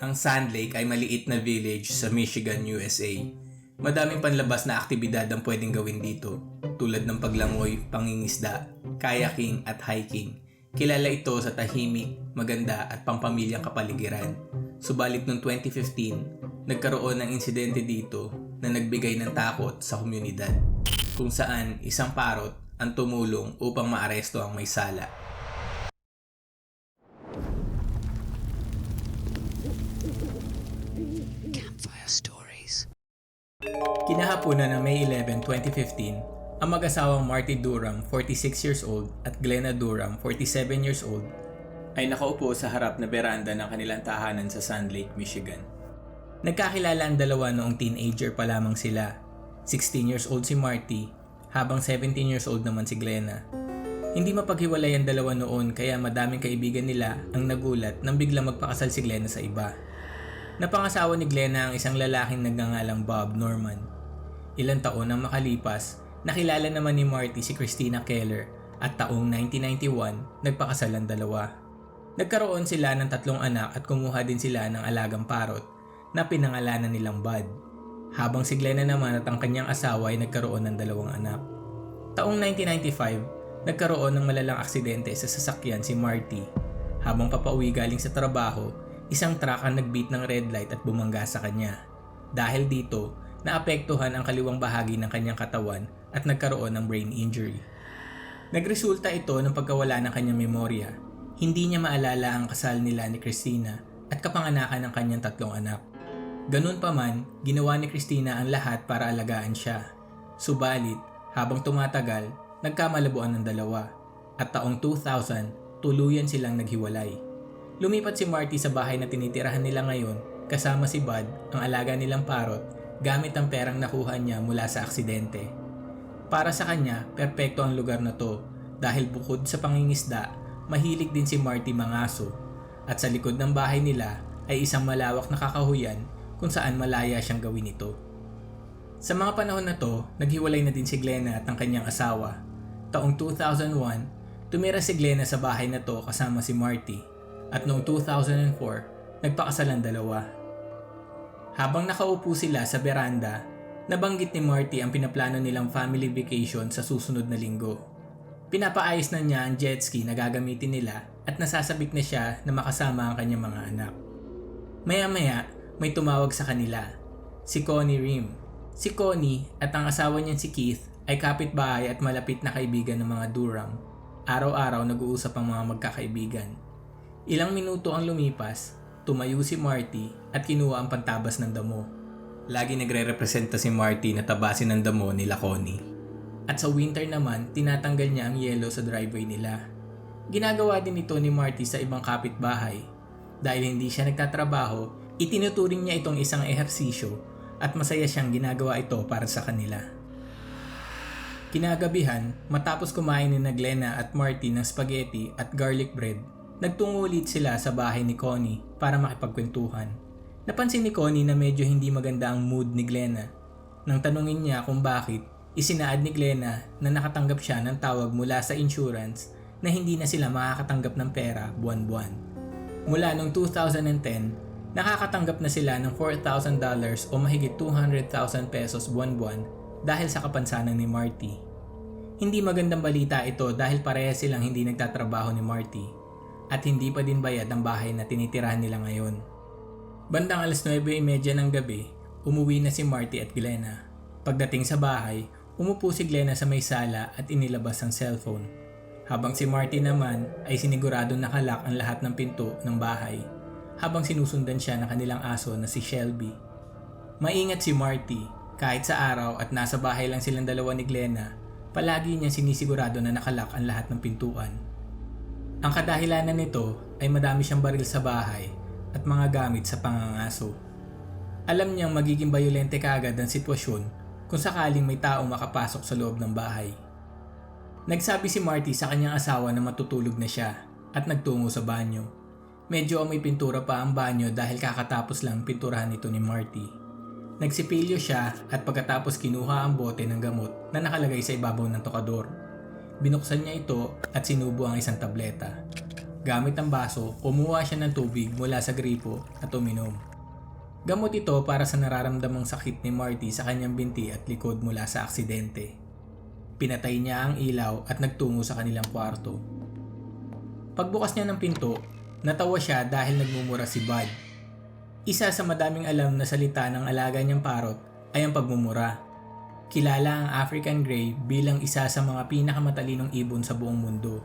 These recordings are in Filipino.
Ang Sand Lake ay maliit na village sa Michigan, USA. Madaming panlabas na aktibidad ang pwedeng gawin dito, tulad ng paglangoy, pangingisda, kayaking at hiking. Kilala ito sa tahimik, maganda at pampamilyang kapaligiran. Subalit noong 2015, nagkaroon ng insidente dito na nagbigay ng takot sa komunidad, kung saan isang parot ang tumulong upang maaresto ang may sala. Campfire Stories. Kinahaponan ng May 11, 2015, ang mag-asawang Marty Durham, 46 years old, at Glenna Durham, 47 years old, ay nakaupo sa harap na beranda ng kanilang tahanan sa Sand Lake, Michigan. Nagkakilala ang dalawa noong teenager pa lamang sila. 16 years old si Marty, habang 17 years old naman si Glenna. Hindi mapaghiwalay ang dalawa noon kaya madaming kaibigan nila ang nagulat nang biglang magpakasal si Glenna sa iba. Napangasawa ni Glenna ang isang lalaking nagngangalang Bob Norman. Ilang taon ang makalipas, nakilala naman ni Marty si Christina Keller at taong 1991 nagpakasal ang dalawa. Nagkaroon sila ng 3 anak at kumuha din sila ng alagang parot na pinangalanan nilang Bud. Habang si Glenna naman at ang kanyang asawa ay nagkaroon ng 2 anak. Taong 1995, nagkaroon ng malalang aksidente sa sasakyan si Marty. Habang papauwi galing sa trabaho, isang truck ang nagbeat ng red light at bumangga sa kanya. Dahil dito, naapektuhan ang kaliwang bahagi ng kanyang katawan at nagkaroon ng brain injury. Nagresulta ito ng pagkawala ng kanyang memorya. Hindi niya maalala ang kasal nila ni Christina at kapanganakan ng kanyang 3 anak. Ganun pa man, ginawa ni Christina ang lahat para alagaan siya. Subalit, habang tumatagal, nagkamalabuan ng dalawa at taong 2000, tuluyan silang naghiwalay. Lumipat si Marty sa bahay na tinitirahan nila ngayon kasama si Bud, ang alaga nilang parot, gamit ang perang nakuha niya mula sa aksidente. Para sa kanya, perpekto ang lugar na to dahil bukod sa pangingisda, mahilig din si Marty mangaso at sa likod ng bahay nila ay isang malawak na kakahuyan kung saan malaya siyang gawin ito. Sa mga panahon na to, naghiwalay na din si Glenna at ang kanyang asawa. Taong 2001, tumira si Glenna sa bahay na to kasama si Marty at noong 2004, nagpakasal ang dalawa. Habang nakaupo sila sa beranda, nabanggit ni Marty ang pinaplano nilang family vacation sa susunod na linggo. Pinapaayos na niya ang jet ski na gagamitin nila at nasasabik na siya na makasama ang kanyang mga anak. Maya-maya, may tumawag sa kanila, si Connie Rim. Si Connie at ang asawa niyan si Keith ay kapitbahay at malapit na kaibigan ng mga Durham. Araw-araw nag-uusap ang mga magkakaibigan. Ilang minuto ang lumipas, tumayo si Marty at kinuha ang pantabas ng damo. Lagi nagre-representa si Marty na tabasin ng damo nila Connie. At sa winter naman, tinatanggal niya ang yelo sa driveway nila. Ginagawa din ito ni Marty sa ibang kapitbahay. Dahil hindi siya nagtatrabaho, itinuturing niya itong isang ehersisyo at masaya siyang ginagawa ito para sa kanila. Kinagabihan, matapos kumain ni Glenna at Marty ng spaghetti at garlic bread, nagtungo ulit sila sa bahay ni Connie para makipagkwentuhan. Napansin ni Connie na medyo hindi maganda ang mood ni Glenna. Nang tanungin niya kung bakit, isinaad ni Glenna na nakatanggap siya ng tawag mula sa insurance na hindi na sila makakatanggap ng pera buwan-buwan. Mula noong 2010, nakakatanggap na sila ng $4,000 o mahigit 200,000 pesos buwan-buwan dahil sa kapansanan ni Marty. Hindi magandang balita ito dahil parehas silang hindi nagtatrabaho ni Marty at hindi pa din bayad ang bahay na tinitirahan nila ngayon. Bandang 9:30 ng gabi, umuwi na si Marty at Glenna. Pagdating sa bahay, umupo si Glenna sa may sala at inilabas ang cellphone. Habang si Marty naman ay siniguradong nakalak ang lahat ng pinto ng bahay habang sinusundan siya ng kanilang aso na si Shelby. Maingat si Marty, kahit sa araw at nasa bahay lang silang dalawa ni Glenna, palagi niya sinisigurado na nakalak ang lahat ng pintuan. Ang kadahilanan nito ay madami siyang baril sa bahay at mga gamit sa pangangaso. Alam niyang magiging bayolente kaagad ang sitwasyon kung sakaling may taong makapasok sa loob ng bahay. Nagsabi si Marty sa kanyang asawa na matutulog na siya at nagtungo sa banyo. Medyo amoy pintura pa ang banyo dahil kakatapos lang pinturahan nito ni Marty. Nagsipilyo siya at pagkatapos kinuha ang bote ng gamot na nakalagay sa ibabaw ng tokador. Binuksan niya ito at sinubo ang isang tableta. Gamit ang baso, kumuha siya ng tubig mula sa gripo at uminom. Gamot ito para sa nararamdamang sakit ni Marty sa kanyang binti at likod mula sa aksidente. Pinatay niya ang ilaw at nagtungo sa kanilang kwarto. Pagbukas niya ng pinto, natawa siya dahil nagmumura si Bud. Isa sa madaming alam na salita ng alaga niyang parot ay ang pagmumura. Kilala ang African Grey bilang isa sa mga pinakamatalinong ibon sa buong mundo.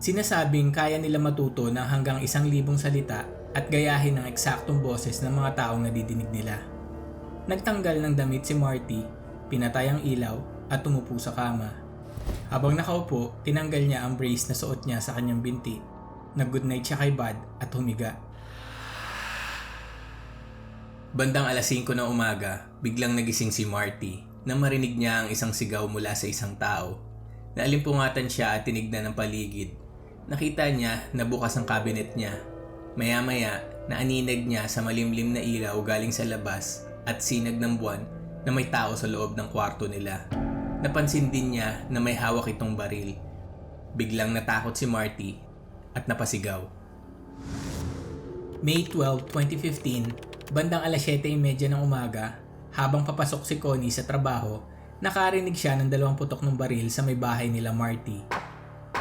Sinasabing kaya nila matuto ng hanggang 1,000 salita at gayahin ang eksaktong boses ng mga taong nadidinig nila. Nagtanggal ng damit si Marty, pinatay ang ilaw at tumupo sa kama. Habang nakaupo, tinanggal niya ang brace na suot niya sa kanyang binti. Nag-goodnight siya kay Bud at humiga. Bandang 5:00 ng umaga, biglang nagising si Marty nang marinig niya ang isang sigaw mula sa isang tao. Naalimpungatan siya at tinignan ng paligid. Nakita niya na bukas ang cabinet niya. Maya-maya, naaninag niya sa malimlim na ilaw galing sa labas at sinag ng buwan na may tao sa loob ng kwarto nila. Napansin din niya na may hawak itong baril. Biglang natakot si Marty at napasigaw. May 12, 2015, bandang 7:30 ng umaga, habang papasok si Connie sa trabaho, nakarinig siya ng 2 putok ng baril sa may bahay nila Marty.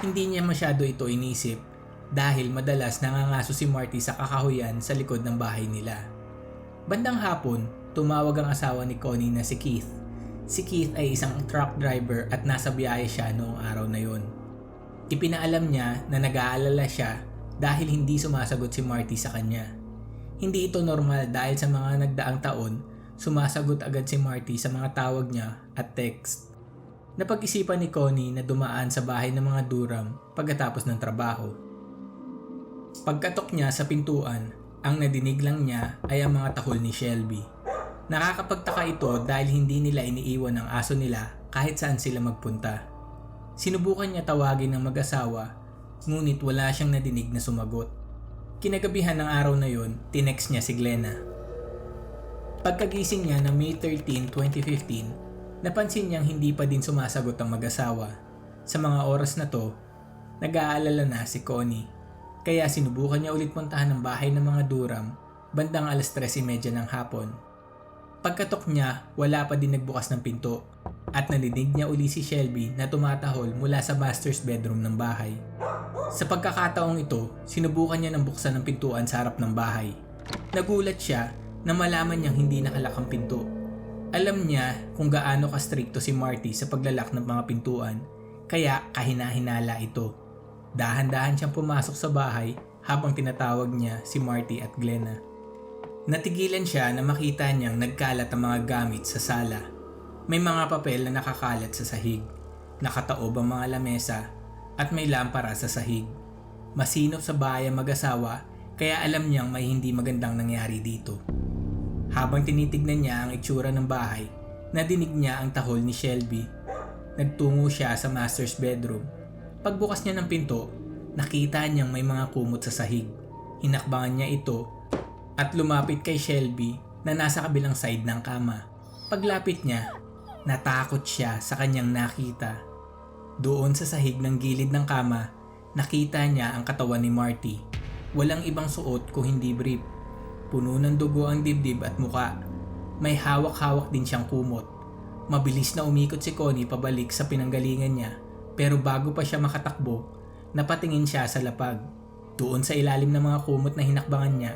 Hindi niya masyado ito inisip dahil madalas nangangaso si Marty sa kakahuyan sa likod ng bahay nila. Bandang hapon, tumawag ang asawa ni Connie na si Keith. Si Keith ay isang truck driver at nasa biyahe siya noong araw na yon. Ipinaalam niya na nag-aalala siya dahil hindi sumasagot si Marty sa kanya. Hindi ito normal dahil sa mga nagdaang taon, sumasagot agad si Marty sa mga tawag niya at text. Napag-isipan ni Connie na dumaan sa bahay ng mga Durham pagkatapos ng trabaho. Pagkatok niya sa pintuan, ang nadinig lang niya ay ang mga tahol ni Shelby. Nakakapagtaka ito dahil hindi nila iniiwan ang aso nila kahit saan sila magpunta. Sinubukan niya tawagin ng mag-asawa, ngunit wala siyang nadinig na sumagot. Kinagabihan ng araw na yon, tinext niya si Glenna. Pagkagising niya na May 13, 2015, napansin niyang hindi pa din sumasagot ang mag-asawa. Sa mga oras na to, nag-aalala na si Connie. Kaya sinubukan niya ulit puntahan ang bahay ng mga Durham bandang 3:30 ng hapon. Pagkatok niya, wala pa din nagbukas ng pinto at nadinig niya uli si Shelby na tumatahol mula sa master's bedroom ng bahay. Sa pagkakataong ito, sinubukan niya nang buksan ang pintuan sa harap ng bahay. Nagulat siya na malaman niyang hindi nakalak ang pinto. Alam niya kung gaano ka-strikto si Marty sa paglalak ng mga pintuan, kaya kahina-hinala ito. Dahan-dahan siyang pumasok sa bahay habang tinatawag niya si Marty at Glenna. Natigilan siya na makita niyang nagkalat ang mga gamit sa sala. May mga papel na nakakalat sa sahig, nakataob ang mga lamesa, at may lampara sa sahig. Masinop sa bahay ang mag-asawa, kaya alam niyang may hindi magandang nangyari dito. Habang tinitignan niya ang itsura ng bahay, nadinig niya ang tahol ni Shelby. Nagtungo siya sa master's bedroom. Pagbukas niya ng pinto, nakita niyang may mga kumot sa sahig. Hinakbangan niya ito at lumapit kay Shelby na nasa kabilang side ng kama. Paglapit niya, natakot siya sa kanyang nakita. Doon sa sahig ng gilid ng kama, nakita niya ang katawan ni Marty. Walang ibang suot kung hindi brief. Puno ng dugo ang dibdib at muka. May hawak-hawak din siyang kumot. Mabilis na umikot si Connie pabalik sa pinanggalingan niya, pero bago pa siya makatakbo, napatingin siya sa lapag. Doon sa ilalim ng mga kumot na hinakbangan niya,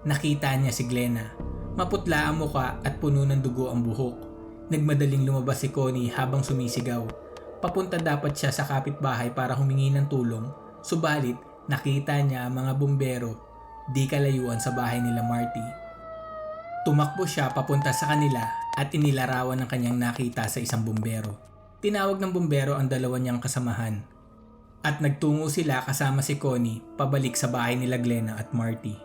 nakita niya si Glenna. Maputla ang muka at puno ng dugo ang buhok. Nagmadaling lumabas si Connie habang sumisigaw. Papunta dapat siya sa kapitbahay para humingi ng tulong, subalit nakita niya ang mga bumbero di kalayuan sa bahay nila Marty. Tumakbo siya papunta sa kanila at inilarawan ng kanyang nakita sa isang bumbero. Tinawag ng bumbero ang dalawa niyang kasamahan at nagtungo sila kasama si Connie pabalik sa bahay nila Glenna at Marty.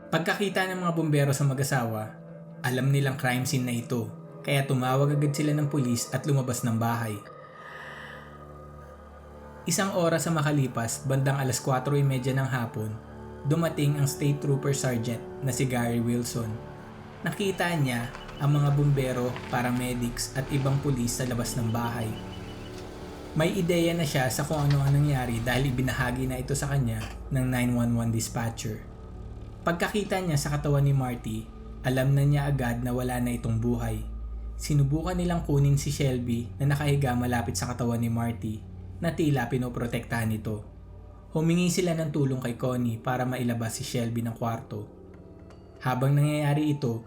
Pagkakita ng mga bumbero sa mag-asawa, alam nilang crime scene na ito, kaya tumawag agad sila ng pulis at lumabas ng bahay. Isang oras sa makalipas, bandang 4:30 ng hapon, dumating ang State Trooper Sergeant na si Gary Wilson. Nakita niya ang mga bumbero, paramedics at ibang pulis sa labas ng bahay. May ideya na siya sa kung ano ang nangyari dahil ibinahagi na ito sa kanya ng 911 dispatcher. Pagkakita niya sa katawan ni Marty, alam na niya agad na wala na itong buhay. Sinubukan nilang kunin si Shelby na nakahiga malapit sa katawan ni Marty na tila pinoprotektahan nito. Humingi sila ng tulong kay Connie para mailabas si Shelby ng kwarto. Habang nangyayari ito,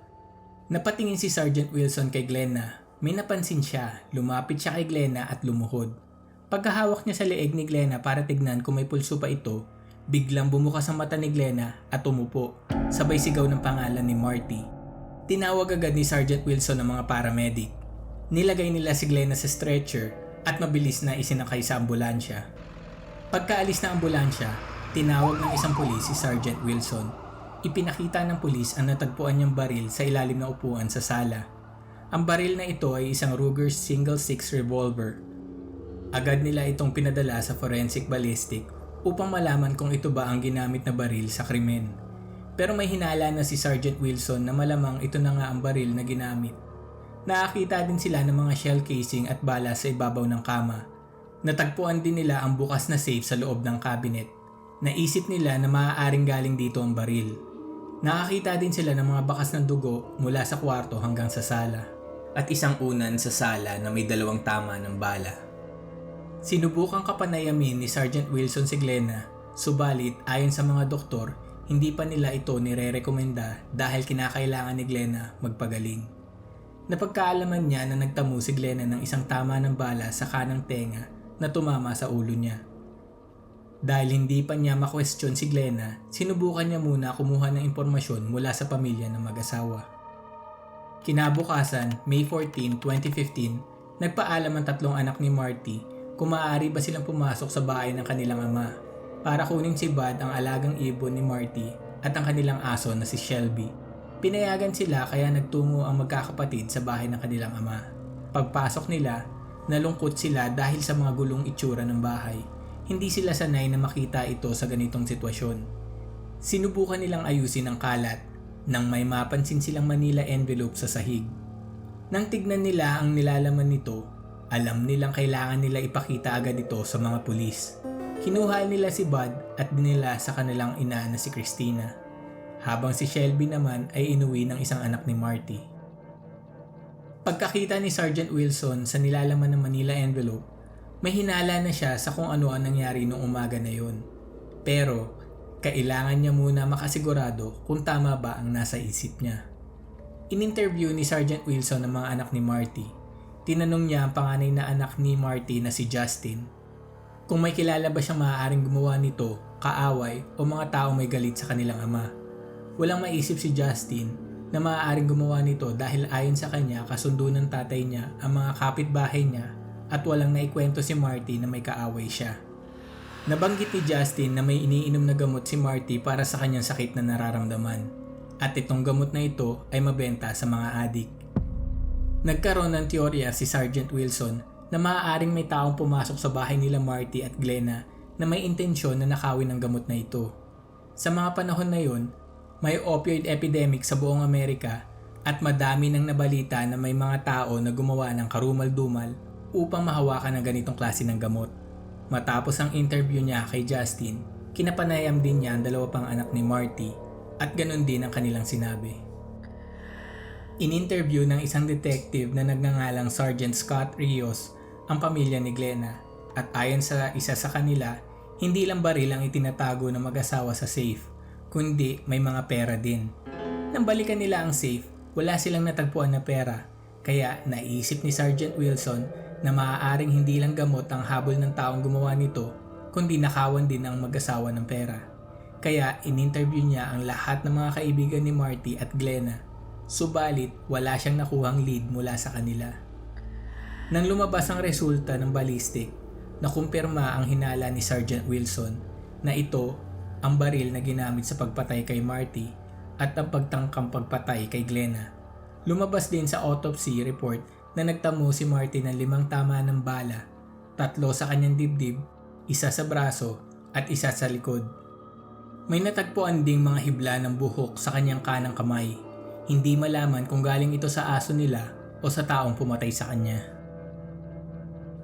napatingin si Sergeant Wilson kay Glenna. May napansin siya, lumapit siya kay Glenna at lumuhod. Pagkahawak niya sa leeg ni Glenna para tignan kung may pulso pa ito, biglang bumukas ang mata ni Glenna at umupo, sabay sigaw ng pangalan ni Marty. Tinawag agad ni Sergeant Wilson ang mga paramedic. Nilagay nila si Glenna sa stretcher at mabilis na isinakay sa ambulansya. Pagkaalis ng ambulansya, tinawag ng isang pulis si Sergeant Wilson. Ipinakita ng pulis ang natagpuan niyang baril sa ilalim ng upuan sa sala. Ang baril na ito ay isang Ruger Single 6 revolver. Agad nila itong pinadala sa forensic ballistic upang malaman kung ito ba ang ginamit na baril sa krimen. Pero may hinala na si Sergeant Wilson na malamang ito na nga ang baril na ginamit. Nakakita din sila ng mga shell casing at bala sa ibabaw ng kama. Natagpuan din nila ang bukas na safe sa loob ng cabinet. Naisip nila na maaaring galing dito ang baril. Nakakita din sila ng mga bakas ng dugo mula sa kwarto hanggang sa sala. At isang unan sa sala na may 2 tama ng bala. Sinubukang kapanayamin ni Sergeant Wilson si Glenna, subalit ayon sa mga doktor, hindi pa nila ito nire-rekomenda dahil kinakailangan ni Glenna magpagaling. Napagkaalaman niya na nagtamo si Glenna ng isang tama ng bala sa kanang tenga na tumama sa ulo niya. Dahil hindi pa niya ma-question si Glenna, sinubukan niya muna kumuha ng impormasyon mula sa pamilya ng mag-asawa. Kinabukasan, May 14, 2015, nagpaalam ang 3 anak ni Marty kung maaari ba silang pumasok sa bahay ng kanilang ama para kunin si Bud ang alagang ibon ni Marty at ang kanilang aso na si Shelby. Pinayagan sila kaya nagtungo ang magkakapatid sa bahay ng kanilang ama. Pagpasok nila, nalungkot sila dahil sa mga gulong itsura ng bahay. Hindi sila sanay na makita ito sa ganitong sitwasyon. Sinubukan nilang ayusin ang kalat nang may mapansin silang Manila envelope sa sahig. Nang tignan nila ang nilalaman nito, alam nilang kailangan nila ipakita agad ito sa mga pulis. Kinuha nila si Bud at dinila sa kanilang ina na si Christina, habang si Shelby naman ay inuwi ng isang anak ni Marty. Pagkakita ni Sergeant Wilson sa nilalaman ng Manila envelope, may hinala na siya sa kung ano ang nangyari noong umaga na yun. Pero kailangan niya muna makasigurado kung tama ba ang nasa isip niya. In-interview ni Sergeant Wilson ang mga anak ni Marty. Tinanong niya ang panganay na anak ni Marty na si Justin kung may kilala ba siyang maaaring gumawa nito, kaaway o mga taong may galit sa kanilang ama. Walang maisip si Justin na maaaring gumawa nito dahil ayon sa kanya kasundo ng tatay niya ang mga kapitbahay niya at walang naikwento si Marty na may kaaway siya. Nabanggit ni Justin na may iniinom na gamot si Marty para sa kanyang sakit na nararamdaman at itong gamot na ito ay mabenta sa mga adik. Nagkaroon ng teorya si Sergeant Wilson na maaaring may taong pumasok sa bahay nila Marty at Glenna na may intensyon na nakawin ang gamot na ito. Sa mga panahon na yon, may opioid epidemic sa buong Amerika at madami nang nabalita na may mga tao na gumawa ng karumal-dumal upang mahawakan ng ganitong klase ng gamot. Matapos ang interview niya kay Justin, kinapanayam din niya ang 2 pang anak ni Marty at ganun din ang kanilang sinabi. In-interview ng isang detective na nagngangalang Sergeant Scott Rios ang pamilya ni Glenna at ayon sa isa sa kanila, hindi lang baril ang itinatago ng mag-asawa sa safe, kundi may mga pera din. Nang balikan nila ang safe, wala silang natagpuan na pera, kaya naisip ni Sergeant Wilson na maaaring hindi lang gamot ang habol ng taong gumawa nito, kundi nakawan din ang mag-asawa ng pera. Kaya in-interview niya ang lahat ng mga kaibigan ni Marty at Glenna, subalit wala siyang nakuhang lead mula sa kanila. Nang lumabas ang resulta ng ballistic, nakumpirma ang hinala ni Sergeant Wilson na ito ang baril na ginamit sa pagpatay kay Marty at ang pagtangkang pagpatay kay Glenna. Lumabas din sa autopsy report na nagtamo si Marty ng 5 tama ng bala, 3 sa kanyang dibdib, 1 sa braso at 1 sa likod. May natagpuan ding mga hibla ng buhok sa kanyang kanang kamay. Hindi malaman kung galing ito sa aso nila o sa taong pumatay sa kanya.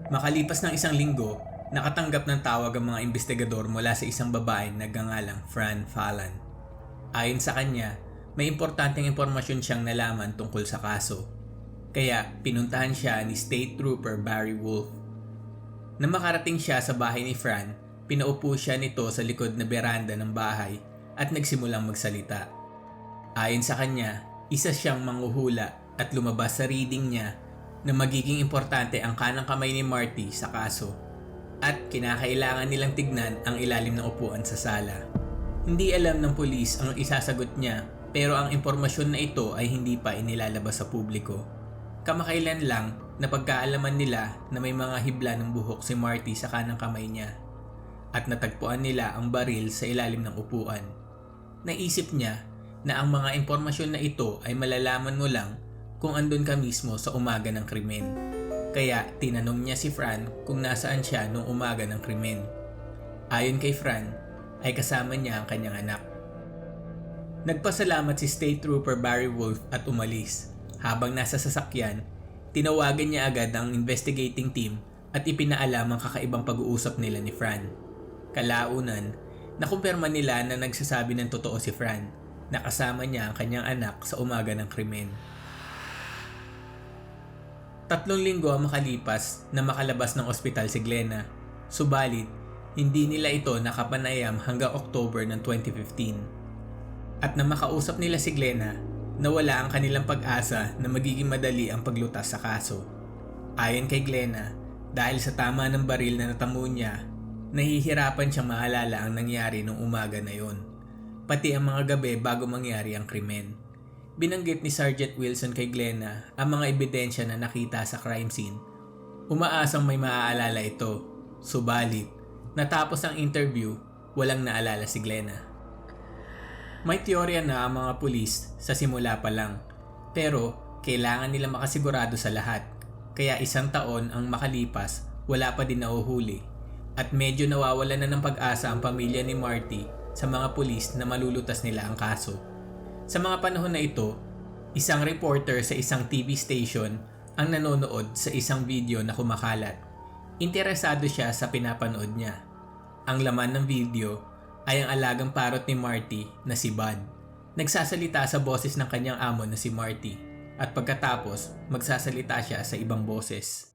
Makalipas ng isang linggo, nakatanggap ng tawag ang mga investigador mula sa isang babae na nagngangalang Fran Falan. Ayon sa kanya, may importanteng impormasyon siyang nalaman tungkol sa kaso. Kaya pinuntahan siya ni State Trooper Barry Wolf. Nang makarating siya sa bahay ni Fran, pinaupo siya nito sa likod na beranda ng bahay at nagsimulang magsalita. Ayon sa kanya, isa siyang manghuhula at lumabas sa reading niya na magiging importante ang kanang kamay ni Marty sa kaso at kinakailangan nilang tignan ang ilalim ng upuan sa sala. Hindi alam ng pulis ang isasagot niya pero ang impormasyon na ito ay hindi pa inilalabas sa publiko. Kamakailan lang na pagkaalaman nila na may mga hibla ng buhok si Marty sa kanang kamay niya at natagpuan nila ang baril sa ilalim ng upuan. Naisip niya na ang mga impormasyon na ito ay malalaman mo lang kung andun ka mismo sa umaga ng krimen. Kaya tinanong niya si Fran kung nasaan siya nung umaga ng krimen. Ayon kay Fran, ay kasama niya ang kanyang anak. Nagpasalamat si State Trooper Barry Wolf at umalis. Habang nasa sasakyan, tinawagan niya agad ang investigating team at ipinaalam ang kakaibang pag-uusap nila ni Fran. Kalaunan, nakumpirma nila na nagsasabi ng totoo si Fran na kasama niya ang kanyang anak sa umaga ng krimen. 3 linggo ang makalipas na makalabas ng ospital si Glenna. Subalit, hindi nila ito nakapanayam hanggang October ng 2015. At na makausap nila si Glenna, nawala ang kanilang pag-asa na magiging madali ang paglutas sa kaso. Ayon kay Glenna, dahil sa tama ng baril na natamo niya, nahihirapan siyang maalala ang nangyari nung umaga na yon, pati ang mga gabi bago mangyari ang krimen. Binanggit ni Sergeant Wilson kay Glenna ang mga ebidensya na nakita sa crime scene. Umaasang may maaalala ito, subalit natapos ang interview, walang naalala si Glenna. May teorya na ang mga pulis sa simula pa lang, pero kailangan nila makasigurado sa lahat. Kaya 1 taon ang makalipas, wala pa din nauhuli. At medyo nawawalan na ng pag-asa ang pamilya ni Marty sa mga pulis na malulutas nila ang kaso. Sa mga panahon na ito, isang reporter sa isang TV station ang nanonood sa isang video na kumakalat. Interesado siya sa pinapanood niya. Ang laman ng video ay ang alagang parot ni Marty na si Bud. Nagsasalita sa boses ng kanyang amo na si Marty at pagkatapos magsasalita siya sa ibang boses.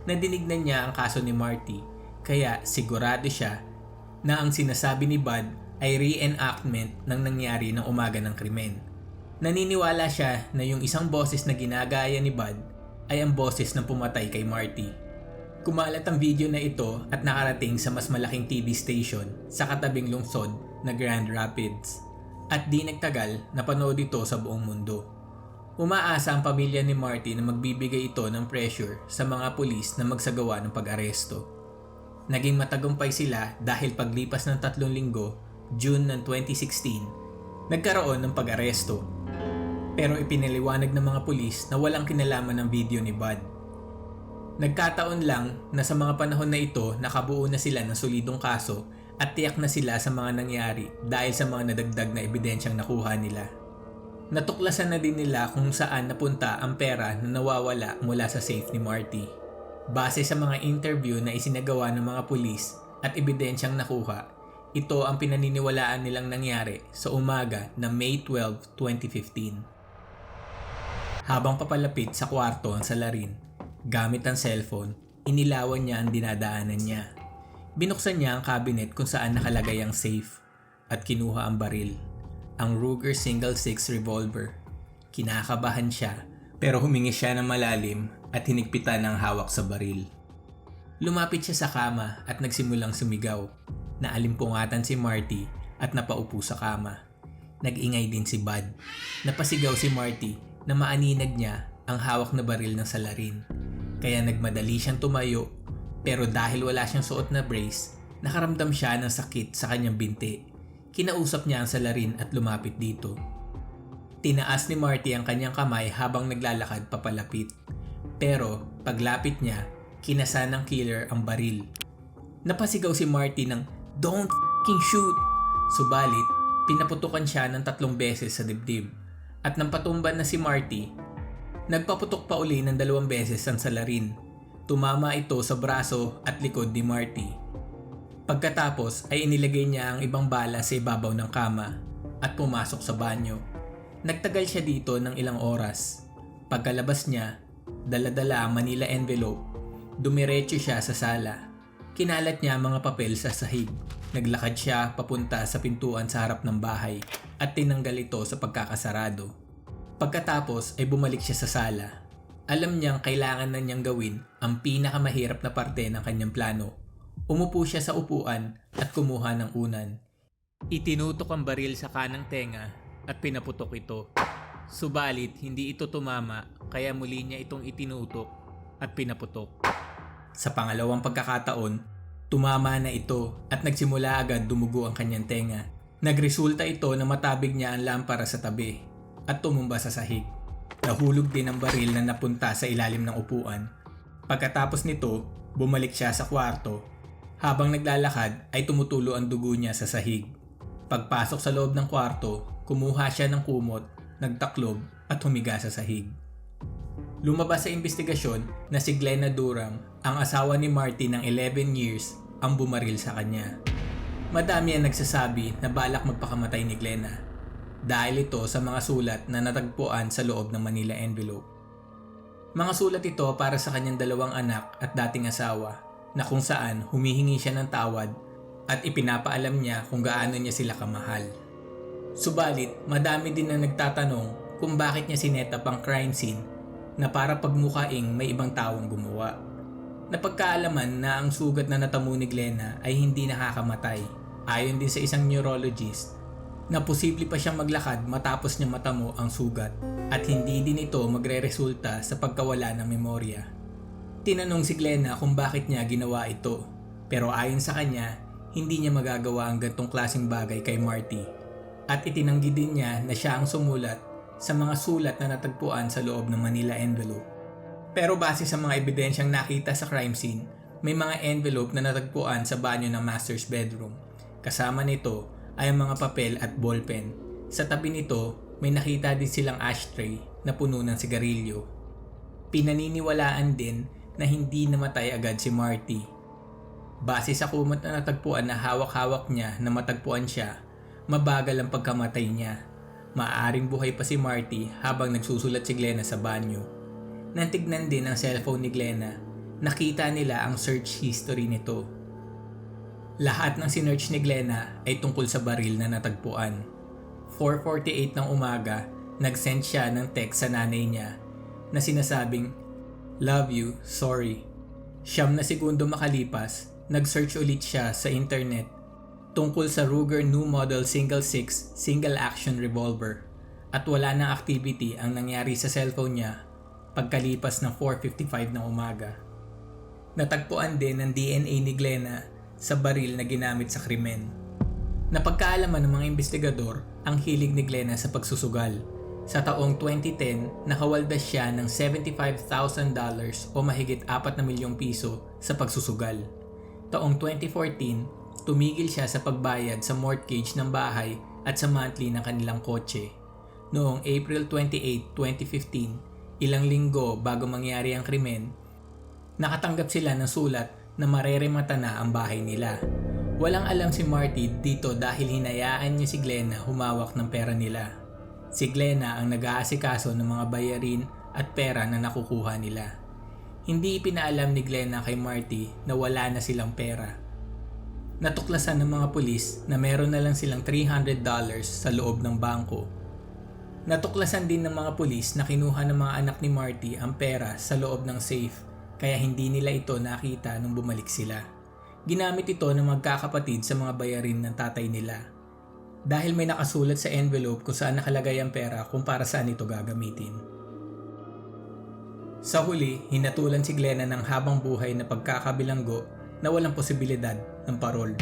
Nadinig na niya ang kaso ni Marty, kaya sigurado siya na ang sinasabi ni Bud ay reenactment ng nangyari ng umaga ng krimen. Naniniwala siya na yung isang boses na ginagaya ni Bud ay ang boses ng pumatay kay Marty. Kumalat ang video na ito at nakarating sa mas malaking TV station sa katabing lungsod na Grand Rapids. At di nagtagal, napanood ito sa buong mundo. Umaasa ang pamilya ni Marty na magbibigay ito ng pressure sa mga pulis na magsagawa ng pag-aresto. Naging matagumpay sila dahil paglipas ng 3 linggo, June ng 2016, nagkaroon ng pag-aresto. Pero ipinaliwanag ng mga pulis na walang kinalaman ng video ni Bud. Nagkataon lang na sa mga panahon na ito nakabuo na sila ng solidong kaso at tiyak na sila sa mga nangyari dahil sa mga nadagdag na ebidensyang nakuha nila. Natuklasan na din nila kung saan napunta ang pera na nawawala mula sa safe ni Marty. Base sa mga interview na isinagawa ng mga pulis at ebidensyang nakuha, ito ang pinaniniwalaan nilang nangyari sa umaga na May 12, 2015. Habang papalapit sa kwarto ang salarin, gamit ang cellphone, inilawan niya ang dinadaanan niya. Binuksan niya ang cabinet kung saan nakalagay ang safe at kinuha ang baril. Ang Ruger Single 6 revolver. Kinakabahan siya pero humingi siya ng malalim at hinigpitan ang hawak sa baril. Lumapit siya sa kama at nagsimulang sumigaw. Naalimpungatan si Marty at napaupo sa kama. Nag-ingay din si Bud. Napasigaw si Marty na maaninag niya ang hawak na baril ng salarin. Kaya nagmadali siyang tumayo pero dahil wala siyang suot na brace, Nakaramdam siya ng sakit sa kanyang binti. Kinausap niya ang salarin at lumapit dito. Tinaas ni Marty ang kanyang kamay habang naglalakad papalapit. Pero paglapit niya, kinasa ng killer ang baril. Napasigaw si Marty ng "Don't f***ing shoot!" Subalit, pinaputukan siya ng 3 beses sa dibdib. At nang patumban na si Marty, nagpaputok pa uli ng 2 beses ang salarin. Tumama ito sa braso at likod ni Marty. Pagkatapos ay inilagay niya ang ibang bala sa ibabaw ng kama at pumasok sa banyo. Nagtagal siya dito ng ilang oras. Pagkalabas niya, dala-dala ang Manila envelope. Dumiretso siya sa sala. Kinalat niya ang mga papel sa sahig. Naglakad siya papunta sa pintuan sa harap ng bahay at tinanggal ito sa pagkakasarado. Pagkatapos ay bumalik siya sa sala. Alam niyang kailangan na niyang gawin ang pinakamahirap na parte ng kanyang plano. Umupo siya sa upuan at kumuha ng unan. Itinutok ang baril sa kanang tenga at pinaputok ito. Subalit hindi ito tumama kaya muli niya itong itinutok at pinaputok. Sa pangalawang pagkakataon, tumama na ito at nagsimula agad dumugo ang kanyang tenga. Nagresulta ito na matabig niya ang lampara sa tabi at tumumba sa sahig. Nahulog din ang baril na napunta sa ilalim ng upuan. Pagkatapos nito, bumalik siya sa kwarto. Habang naglalakad ay tumutulo ang dugo niya sa sahig. Pagpasok sa loob ng kwarto, kumuha siya ng kumot, nagtaklob at humiga sa sahig. Lumabas sa investigasyon na si Glenna Durham, ang asawa ni Marty ng 11 years, ang bumaril sa kanya. Madami ang nagsasabi na balak magpakamatay ni Glenna dahil ito sa mga sulat na natagpuan sa loob ng Manila envelope. Mga sulat ito para sa kanyang 2 anak at dating asawa na kung saan humihingi siya ng tawad at ipinapaalam niya kung gaano niya sila kamahal. Subalit, madami din na nagtatanong kung bakit niya sinetap ang crime scene na para pagmukaing may ibang taong gumawa. Napagkaalaman na ang sugat na natamo ni Glenna ay hindi nakakamatay. Ayon din sa isang neurologist, na posible pa siyang maglakad matapos niya matamo ang sugat at hindi din ito magre-resulta sa pagkawala ng memorya. Tinanong si Glenna kung bakit niya ginawa ito, pero ayon sa kanya, hindi niya magagawa ang gantong klaseng bagay kay Marty. At itinanggi din niya na siya ang sumulat sa mga sulat na natagpuan sa loob ng Manila envelope. Pero base sa mga ebidensyang nakita sa crime scene, may mga envelope na natagpuan sa banyo ng master's bedroom. Kasama nito ay ang mga papel at ballpen. Sa tabi nito, may nakita din silang ashtray na puno ng sigarilyo. Pinaniniwalaan din na hindi namatay agad si Marty. Base sa kumot na natagpuan na hawak-hawak niya na matagpuan siya, mabagal ang pagkamatay niya. Maaaring buhay pa si Marty habang nagsusulat si Glenna sa banyo. Nantignan din ang cellphone ni Glenna. Nakita nila ang search history nito. Lahat ng sinearch ni Glenna ay tungkol sa baril na natagpuan. 4:48 ng umaga, nag-send siya ng text sa nanay niya na sinasabing, "Love you, sorry." 9 na segundo makalipas, nag-search ulit siya sa internet tungkol sa Ruger New Model Single 6 Single Action Revolver at wala nang activity ang nangyari sa cellphone niya pagkalipas ng 4:55 ng umaga. Natagpuan din ang DNA ni Glenna sa baril na ginamit sa krimen. Napagkaalaman ng mga investigador ang hilig ni Glenna sa pagsusugal. Sa taong 2010, nakawaldas siya ng $75,000 o mahigit 4 na milyong piso sa pagsusugal. Taong 2014, tumigil siya sa pagbayad sa mortgage ng bahay at sa monthly ng kanilang kotse. Noong April 28, 2015, ilang linggo bago mangyari ang krimen, nakatanggap sila ng sulat na mareremata na ang bahay nila. Walang alam si Marty dito dahil hinayaan niya si Glenna humawak ng pera nila. Si Glenna ang nag-aasikaso ng mga bayarin at pera na nakukuha nila. Hindi ipinaalam ni Glenna kay Marty na wala na silang pera. Natuklasan ng mga pulis na meron na lang silang $300 sa loob ng bangko. Natuklasan din ng mga pulis na kinuha ng mga anak ni Marty ang pera sa loob ng safe kaya hindi nila ito nakita nung bumalik sila. Ginamit ito ng magkakapatid sa mga bayarin ng tatay nila. Dahil may nakasulat sa envelope kung saan nakalagay ang pera kung para saan ito gagamitin. Sa huli, hinatulan si Glenna ng habang buhay na pagkakabilanggo na walang posibilidad ng parol.